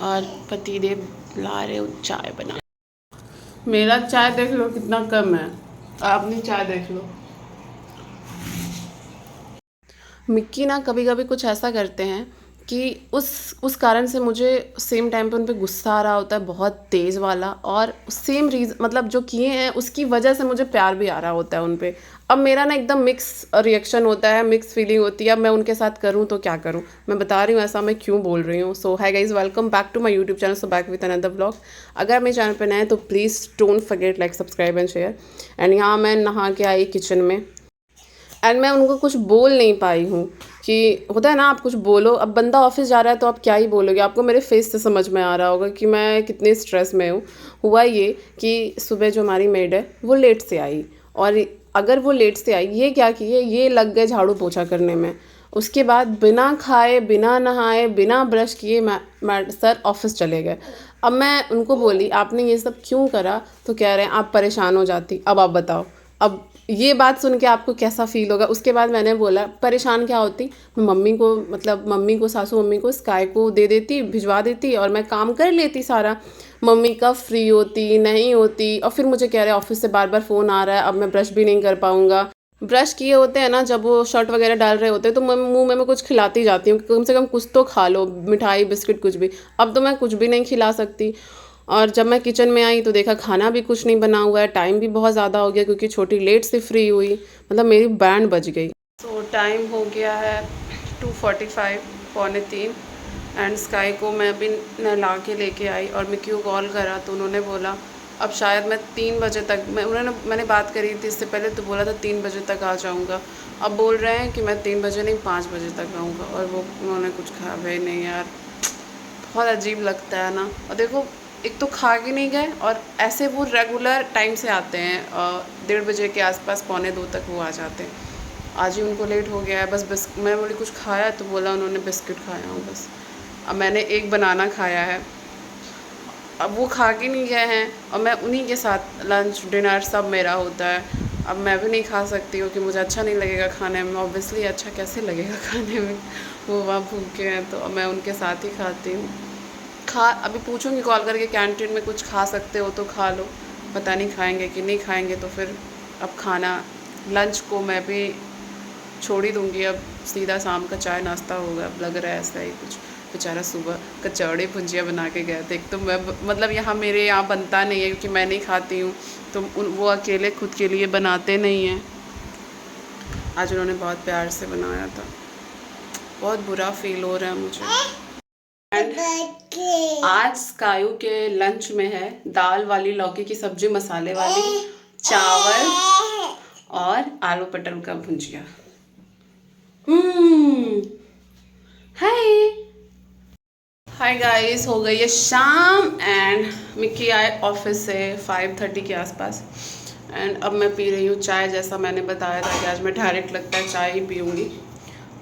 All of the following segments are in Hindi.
और पतिदेव ला रहे हो चाय बना। मेरा चाय देख लो कितना कम है, अपनी चाय देख लो। मिक्की ना कभी कभी कुछ ऐसा करते हैं कि उस कारण से मुझे सेम टाइम पे उन पे गुस्सा आ रहा होता है, बहुत तेज़ वाला, और सेम रीज़न मतलब जो किए हैं उसकी वजह से मुझे प्यार भी आ रहा होता है उन पे। अब मेरा ना एकदम मिक्स रिएक्शन होता है, मिक्स फीलिंग होती है। अब मैं उनके साथ करूँ तो क्या करूँ, मैं बता रही हूँ ऐसा मैं क्यों बोल रही हूँ। So hi guys, welcome back to my YouTube channel, so back with another vlog. अगर मेरे चैनल पर नए हैं तो please don't forget like subscribe and share. And यहाँ मैं नहा के आई किचन में, एंड मैं उनको कुछ बोल नहीं पाई हूँ कि होता है ना आप कुछ बोलो। अब बंदा ऑफिस जा रहा है तो आप क्या ही बोलोगे, आपको मेरे फेस से समझ में आ रहा होगा कि मैं कितने स्ट्रेस में हूँ। हुआ ये कि सुबह जो हमारी मेड है वो लेट से आई, और अगर वो लेट से आई, ये क्या किए, ये लग गए झाड़ू पोछा करने में। उसके बाद बिना खाए बिना नहाए बिना ब्रश किए मैं सर ऑफिस चले गए। अब मैं उनको बोली आपने ये सब क्यों करा, तो कह रहे हैं आप परेशान हो जाती। अब आप बताओ, अब ये बात सुन के आपको कैसा फील होगा। उसके बाद मैंने बोला परेशान क्या होती, मैं मम्मी को मतलब मम्मी को सासू मम्मी को स्काई को दे देती, भिजवा देती और मैं काम कर लेती सारा। मम्मी कब फ्री होती नहीं होती, और फिर मुझे कह रहे ऑफिस से बार बार फ़ोन आ रहा है, अब मैं ब्रश भी नहीं कर पाऊँगा। ब्रश किए होते हैं ना जब वो शर्ट वगैरह डाल रहे होते हैं तो मैं मुंह में मैं कुछ खिलाती जाती हूँ, कम से कम कुछ तो खा लो, मिठाई बिस्किट कुछ भी। अब तो मैं कुछ भी नहीं खिला सकती। और जब मैं किचन में आई तो देखा खाना भी कुछ नहीं बना हुआ है, टाइम भी बहुत ज़्यादा हो गया क्योंकि छोटी लेट से फ्री हुई, मतलब मेरी बैंड बज गई। तो टाइम हो गया है 2:45, 2:45, एंड स्काई को मैं भी नहला के लेके आई और मिक्की को कॉल करा तो उन्होंने बोला अब शायद मैं 3 बजे तक, मैंने बात करी थी इससे पहले तो बोला था 3 बजे तक आ जाऊँगा। अब बोल रहे हैं कि मैं 3 बजे नहीं 5 बजे तक आऊँगा, और वो उन्होंने कुछ खाया भी नहीं यार। बहुत अजीब लगता है ना। और देखो एक तो खा के नहीं गए, और ऐसे वो रेगुलर टाइम से आते हैं 1:30 बजे के आसपास, 1:45 तक वो आ जाते हैं। आज ही उनको लेट हो गया है। बस मैं बोली कुछ खाया, तो बोला उन्होंने बिस्किट खाया हूँ बस। अब मैंने एक बनाना खाया है, अब वो खा के नहीं गए हैं, और मैं उन्हीं के साथ लंच डिनर सब मेरा होता है। अब मैं भी नहीं खा सकती हूँ कि मुझे अच्छा नहीं लगेगा खाने में, ऑब्वियसली अच्छा कैसे लगेगा खाने में, वो वहाँ भूखे हैं तो मैं उनके साथ ही खाती हूँ। अभी पूछूंगी कॉल करके कैंटीन में कुछ खा सकते हो तो खा लो, पता नहीं खाएंगे कि नहीं खाएंगे। तो फिर अब खाना लंच को मैं भी छोड़ ही दूँगी, अब सीधा शाम का चाय नाश्ता होगा। अब लग रहा है ऐसा ही कुछ। बेचारा सुबह कचौड़ी भुजिया बना के गए थे। एक तो मैं मतलब यहाँ मेरे यहाँ बनता नहीं है क्योंकि मैं नहीं खाती हूँ, तो वो अकेले खुद के लिए बनाते नहीं हैं। आज उन्होंने बहुत प्यार से बनाया था, बहुत बुरा फील हो रहा है मुझे। आज स्कायू के लंच में है दाल वाली लौकी की सब्जी मसाले वाली, चावल और आलू पटर का भुजिया। हाय हाय गाइस, हो गई है शाम एंड मिक्की आए ऑफिस से 5:30 के आसपास, एंड अब मैं पी रही हूँ चाय। जैसा मैंने बताया था कि आज मैं डायरेक्ट लगता है चाय ही पीऊँगी,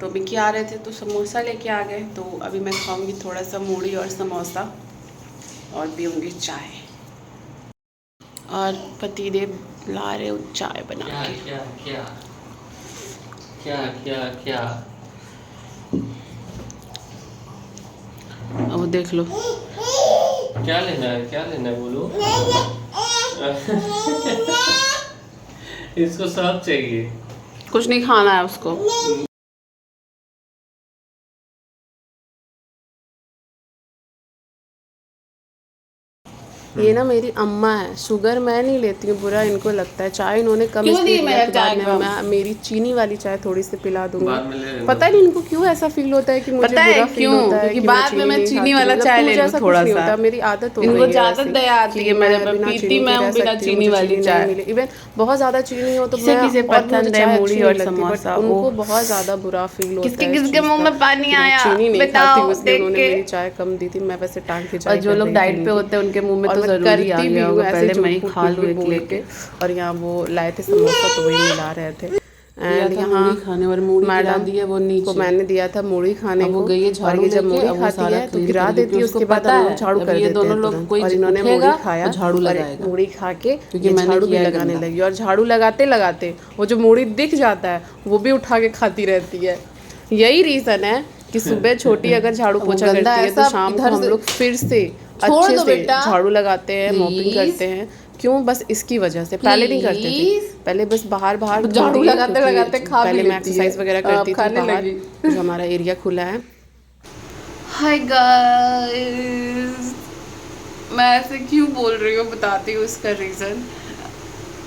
तो मिक्की आ रहे थे तो समोसा लेके आ गए, तो अभी मैं खाऊंगी थोड़ा सा मूढ़ी और समोसा और पीऊँगी चाय। और पतिदेव ला रहे हो चाय बना के। क्या क्या क्या क्या क्या अब देख लो क्या लेना है, क्या लेना है बोलो। इसको सब चाहिए, कुछ नहीं खाना है उसको। ये ना मेरी अम्मा है, शुगर मैं नहीं लेती हूँ, बुरा इनको लगता है। चाय इन्होंने कम इसलिए दिया कि बाद में मैं मेरी चीनी वाली चाय थोड़ी सी पिला बाद में ले दूंगी। लेना। पता नहीं इनको क्यों ऐसा फील होता है कि मुझे बुरा फील होता है कि बाद में मैं चीनी वाला चाय ले लूं थोड़ा सा। मेरी आदत हो गई है, इनको ज्यादा दया आती है, मैं जब पीती मैं हूं बिना चीनी वाली चाय। इवन बहुत ज्यादा चीनी हो तो मैं किसे पसंद है मूढ़ी और समोसा, उनको बहुत ज्यादा बुरा फील होता है। किसके किसके मुंह में पानी आया चीनी नहीं बताओ, खाती, इसलिए उन्होंने देख मेरी के। चाय कम दी थी। मैं वैसे टांग की चाय और जो लोग डाइट पे होते हैं उनके मुंह में तो जरूरी आ गया होगा, पहले मैं ही खा लूँ एक लेके। और यहाँ वो लाए थे समोसा तो वही मिला रहे थे। एंड यहाँ खाने और मूढ़ी मैडम दी है वो नीचे को मैंने दिया था मूढ़ी खाने वो को, गई है और झाड़ू ये जब लेके, मूढ़ी अब वो खाती सारा है तो क्लीन गिरा करेगी, देती है, उसको उसके बाद पता हम लोग है झाड़ू अब कर ये देते दोनों हैं लोग तुरंत। कोई और इन्होंने उठेगा मूढ़ी खाया तो झाड़ू और लगाएगा, मूढ़ी खा के क्योंकि ये मैंने झाड़ू भी किया है लगाने गंदा। लगी, और झाड़ू लगाते लगाते वो जो मूढ़ी दिख जाता है वो भी उठा के खाती रहती है। यही रीज़न है कि सुबह छोटी अगर झाड़ू पोछा करती है तो शाम को हम लोग फिर से अच्छे से झाड़ू लगाते हैं, मॉपिंग करते हैं। क्यों? बस इसकी वजह से। पहले नहीं करते थे, पहले बस बाहर झाड़ू लगाते लगाते खा भी पहले मैं लेती एक्सरसाइज वगैरह करती थी बाहर, जो हमारा एरिया खुला है। हाय गाइस, मैं ऐसे क्यों बोल रही हूँ बताती हूँ इसका रीज़न।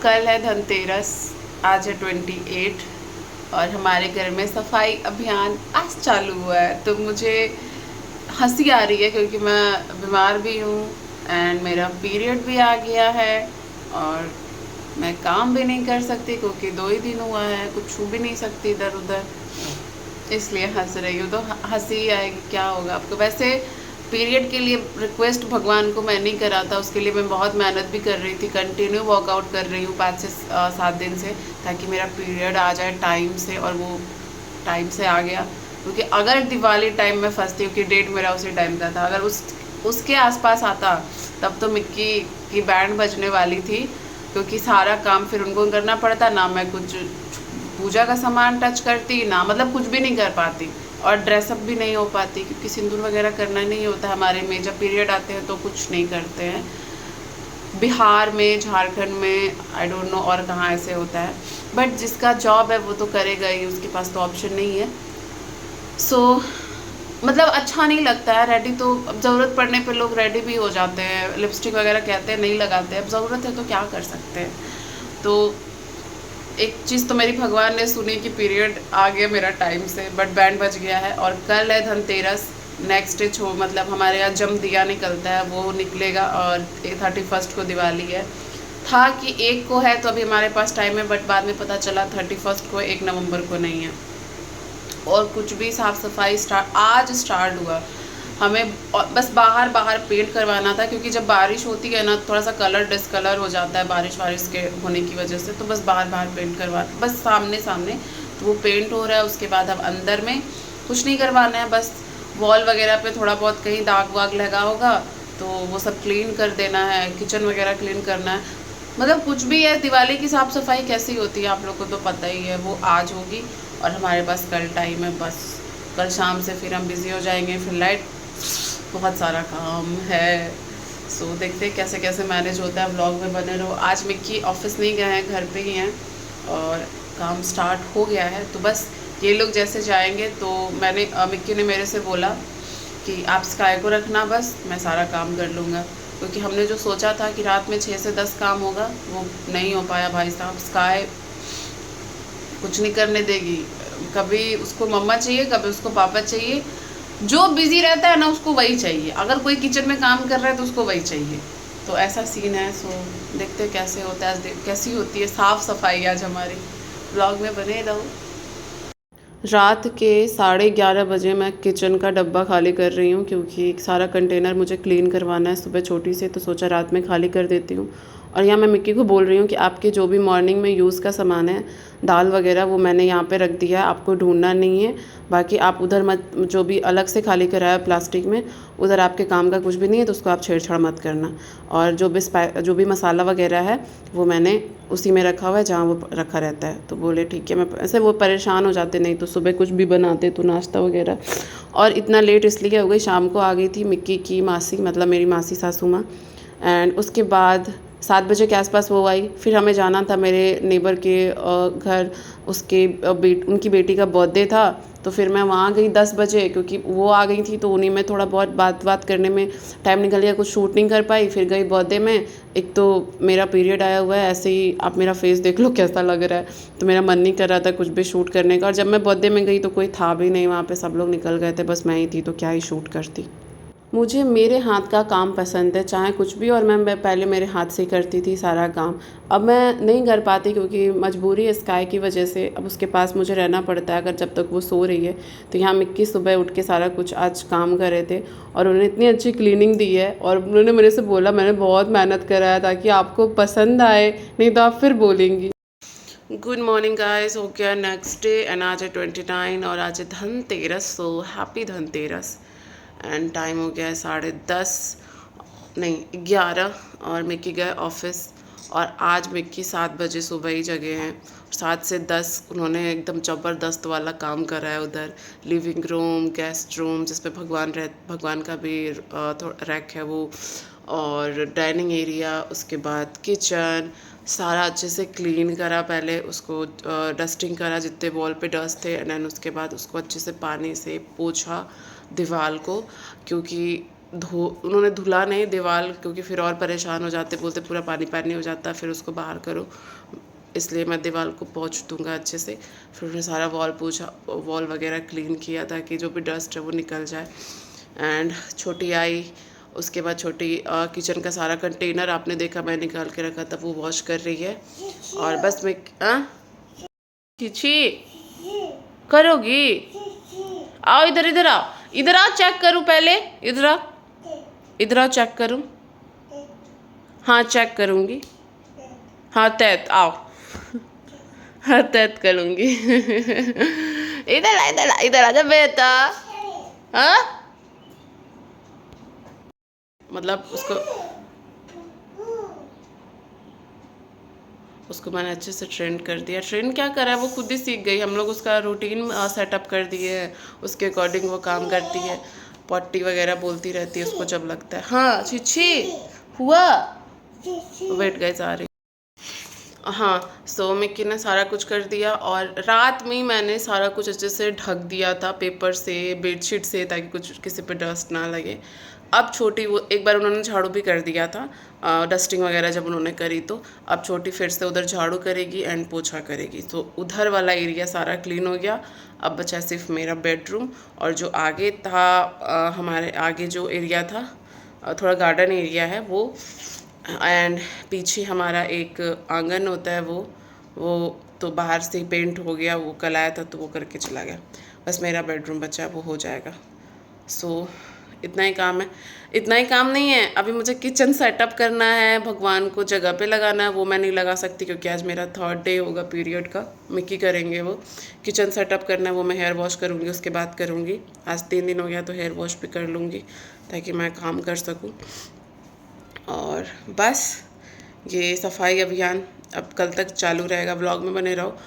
कल है धनतेरस, आज है 28 और हमारे घर में सफाई अभियान आज चालू हुआ है। तो मुझे हंसी आ रही है क्योंकि मैं बीमार भी हूँ एंड मेरा पीरियड भी आ गया है और मैं काम भी नहीं कर सकती क्योंकि 2 ही दिन हुआ है, कुछ छू भी नहीं सकती इधर उधर, इसलिए हंस रही हूँ। तो हंसी आएगी, क्या होगा आपको। वैसे पीरियड के लिए रिक्वेस्ट भगवान को मैं नहीं करा था, उसके लिए मैं बहुत मेहनत भी कर रही थी, कंटिन्यू वर्कआउट कर रही हूँ 5 से 7 दिन से, ताकि मेरा पीरियड आ जाए टाइम से, और वो टाइम से आ गया। क्योंकि अगर दिवाली टाइम में फंसती हूँ कि डेट मेरा उसी टाइम का था, अगर उसके आसपास आता तब तो मिक्की की बैंड बजने वाली थी, क्योंकि सारा काम फिर उनको करना पड़ता, ना मैं कुछ पूजा का सामान टच करती, ना मतलब कुछ भी नहीं कर पाती, और ड्रेसअप भी नहीं हो पाती क्योंकि सिंदूर वगैरह करना नहीं होता हमारे में। जब पीरियड आते हैं तो कुछ नहीं करते हैं। बिहार में, झारखंड में, आई डोंट नो और कहाँ ऐसे होता है, बट जिसका जॉब है वो तो करेगा ही, उसके पास तो ऑप्शन नहीं है। सो मतलब अच्छा नहीं लगता है। रेडी तो अब ज़रूरत पड़ने पे लोग रेडी भी हो जाते हैं, लिपस्टिक वगैरह कहते हैं नहीं लगाते, अब ज़रूरत है तो क्या कर सकते हैं। तो एक चीज़ तो मेरी भगवान ने सुनी कि पीरियड आ गया मेरा टाइम से, बट बैंड बज गया है। और कल है धनतेरस, नेक्स्ट डे मतलब हमारे यहाँ जम दिया निकलता है, वो निकलेगा, और 31 को दिवाली है। था कि 1 को है तो अभी हमारे पास टाइम है, बट बाद में पता चला 31 को, 1 नवंबर को नहीं है। और कुछ भी साफ़ सफाई आज स्टार्ट हुआ। हमें बस बाहर पेंट करवाना था, क्योंकि जब बारिश होती है ना थोड़ा सा कलर डिसकलर हो जाता है बारिश के होने की वजह से, तो बस बाहर पेंट करवा, बस सामने तो वो पेंट हो रहा है। उसके बाद अब अंदर में कुछ नहीं करवाना है, बस वॉल वगैरह पे थोड़ा बहुत कहीं दाग वाग लगा होगा तो वो सब क्लीन कर देना है, किचन वगैरह क्लीन करना है, मतलब कुछ भी है। दिवाली की साफ़ सफाई कैसी होती है आप लोग को तो पता ही है, वो आज होगी। और हमारे पास कल टाइम है, बस कल शाम से फिर हम बिज़ी हो जाएंगे, फिर लाइट, बहुत सारा काम है। सो देखते हैं कैसे कैसे मैनेज होता है, व्लॉग में बने रहो। आज मिक्की ऑफिस नहीं गए हैं, घर पे ही हैं, और काम स्टार्ट हो गया है। तो बस ये लोग जैसे जाएंगे तो मिक्की ने मेरे से बोला कि आप स्काई को रखना, बस मैं सारा काम कर लूँगा, क्योंकि हमने जो सोचा था कि रात में 6 से 10 काम होगा वो नहीं हो पाया। भाई साहब, स्काई कुछ नहीं करने देगी, कभी उसको मम्मा चाहिए, कभी उसको पापा चाहिए, जो बिजी रहता है ना उसको वही चाहिए, अगर कोई किचन में काम कर रहा है तो उसको वही चाहिए। तो ऐसा सीन है। सो देखते कैसे होता है, कैसी होती है साफ़ सफाई आज हमारी। ब्लॉग में बने रहो। रात के 11:30 बजे मैं किचन का डब्बा खाली कर रही हूँ, क्योंकि सारा कंटेनर मुझे क्लीन करवाना है सुबह छोटी से, तो सोचा रात में खाली कर देती हूँ। और यहाँ मैं मिक्की को बोल रही हूँ कि आपके जो भी मॉर्निंग में यूज़ का सामान है, दाल वगैरह, वो मैंने यहाँ पे रख दिया है, आपको ढूंढना नहीं है। बाकी आप उधर मत, जो भी अलग से खाली कराया प्लास्टिक में, उधर आपके काम का कुछ भी नहीं है, तो उसको आप छेड़छाड़ मत करना। और जो भी मसाला वगैरह है वो मैंने उसी में रखा हुआ है जहाँ वो रखा रहता है। तो बोले ठीक है। मैं ऐसे वो परेशान हो जाते, नहीं तो सुबह कुछ भी बनाते तो नाश्ता वगैरह। और इतना लेट इसलिए हो गई, शाम को आ गई थी मिक्की की मासी, मतलब मेरी मासी सासू माँ, एंड उसके बाद 7 बजे के आसपास वो आई। फिर हमें जाना था मेरे नेबर के घर, उनकी बेटी का बर्थडे था, तो फिर मैं वहाँ गई 10 बजे, क्योंकि वो आ गई थी तो उन्हीं में थोड़ा बहुत बात करने में टाइम निकल गया, कुछ शूट नहीं कर पाई। फिर गई बर्थडे में। एक तो मेरा पीरियड आया हुआ है, ऐसे ही आप मेरा फेस देख लो कैसा लग रहा है, तो मेरा मन नहीं कर रहा था कुछ भी शूट करने का। और जब मैं बर्थडे में गई तो कोई था भी नहीं वहाँ पे, सब लोग निकल गए थे, बस मैं ही थी, तो क्या ही शूट करती। मुझे मेरे हाथ का काम पसंद है, चाहे कुछ भी, और मैं पहले मेरे हाथ से करती थी सारा काम। अब मैं नहीं कर पाती क्योंकि मजबूरी है स्काई की वजह से, अब उसके पास मुझे रहना पड़ता है अगर जब तक वो सो रही है। तो यहाँ मिक्की सुबह उठ के सारा कुछ आज काम कर रहे थे, और उन्होंने इतनी अच्छी क्लीनिंग दी है, और उन्होंने मेरे से बोला मैंने बहुत मेहनत कराया ताकि आपको पसंद आए, नहीं तो आप फिर बोलेंगी। गुड मॉर्निंग गाइस, हो गया नेक्स्ट डे, एंड आज है 29 और आज है Dhanteras. So happy Dhanteras. And time हो गया है 10:30 नहीं 11, और मिक्की गए ऑफिस। और आज मिक्की 7 बजे सुबह ही जगे हैं। 7 से 10 उन्होंने एकदम ज़बरदस्त वाला काम करा है उधर। लिविंग रूम, गेस्ट रूम जिस पे भगवान का भी थोड़ा रैक है वो, और डाइनिंग एरिया, उसके बाद किचन सारा अच्छे से क्लीन करा। पहले उसको डस्टिंग करा जितने वॉल पे डस्ट थे, एंड देन उसके बाद उसको अच्छे से पानी से पोंछा दीवार को, क्योंकि उन्होंने धुला नहीं दीवार, क्योंकि फिर और परेशान हो जाते, बोलते पूरा पानी पानी हो जाता फिर उसको बाहर करो, इसलिए मैं दीवार को पोंछ दूंगा अच्छे से। फिर उन्होंने सारा वॉल वगैरह क्लीन किया ताकि जो भी डस्ट है वो निकल जाए। एंड छोटी आई, उसके बाद छोटी किचन का सारा कंटेनर आपने देखा मैं निकाल के रखा था, वो वॉश कर रही है। और बस मैं छी करोगी, आओ इधर, इधर आओ चेक करूँ पहले, इधर आओ चेक करूँ। हाँ चेक करूँगी, हाँ तैत आओ, हाँ तैत करूँगी। इधर आजा बेटा। हाँ मतलब उसको मैंने अच्छे से ट्रेन कर दिया। ट्रेन क्या करा है, वो खुद ही सीख गई। हम लोग उसका रूटीन सेटअप कर दिए है, उसके अकॉर्डिंग वो काम करती है। पॉटी वगैरह बोलती रहती है उसको जब लगता है। हाँ छिछी हुआ, वेट गाइस आ रही। हाँ सो मिक्की ने सारा कुछ कर दिया, और रात में ही मैंने सारा कुछ अच्छे से ढक दिया था पेपर से, बेडशीट से, ताकि कुछ किसी पे डस्ट ना लगे। अब छोटी, वो एक बार उन्होंने झाड़ू भी कर दिया था, डस्टिंग वगैरह जब उन्होंने करी, तो अब छोटी फिर से उधर झाड़ू करेगी एंड पोछा करेगी। तो उधर वाला एरिया सारा क्लीन हो गया। अब बचा सिर्फ मेरा बेडरूम, और जो आगे था हमारे आगे जो एरिया था, थोड़ा गार्डन एरिया है वो, एंड पीछे हमारा एक आंगन होता है वो तो बाहर से ही पेंट हो गया, वो कल आया था तो वो करके चला गया। बस मेरा बेडरूम बचा, वो हो जाएगा। सो इतना ही काम है। इतना ही काम नहीं है, अभी मुझे किचन सेटअप करना है, भगवान को जगह पे लगाना है। वो मैं नहीं लगा सकती क्योंकि आज मेरा 3rd डे होगा पीरियड का, मिक्की करेंगे वो। किचन सेटअप करना है, वो मैं हेयर वॉश करूँगी उसके बाद करूँगी। आज 3 दिन हो गया तो हेयर वॉश भी कर लूँगी ताकि मैं काम कर सकूँ। और बस ये सफाई अभियान अब कल तक चालू रहेगा। व्लॉग में बने रहो।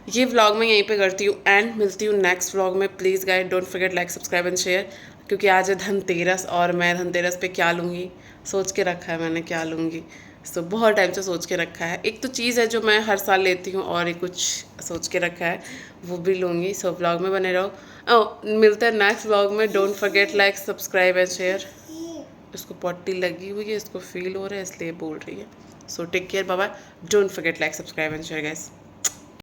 ये व्लॉग मैं यहीं पे करती हूँ एंड मिलती हूँ नेक्स्ट व्लॉग में। Please guys don't forget like subscribe and share, क्योंकि आज है धनतेरस और मैं धनतेरस पे क्या लूँगी सोच के रखा है मैंने, क्या लूँगी। सो बहुत टाइम से सोच के रखा है। एक तो चीज़ है जो मैं हर साल लेती हूँ, और एक कुछ सोच के रखा है वो भी लूँगी। सो व्लॉग में बने रहो। मिलते हैं नेक्स्ट व्लॉग में। Don't forget like subscribe and share. इसको पट्टी लगी हुई है, इसको फील हो रहा है इसलिए बोल रही है। So take care, bye bye. Don't forget like subscribe and share guys.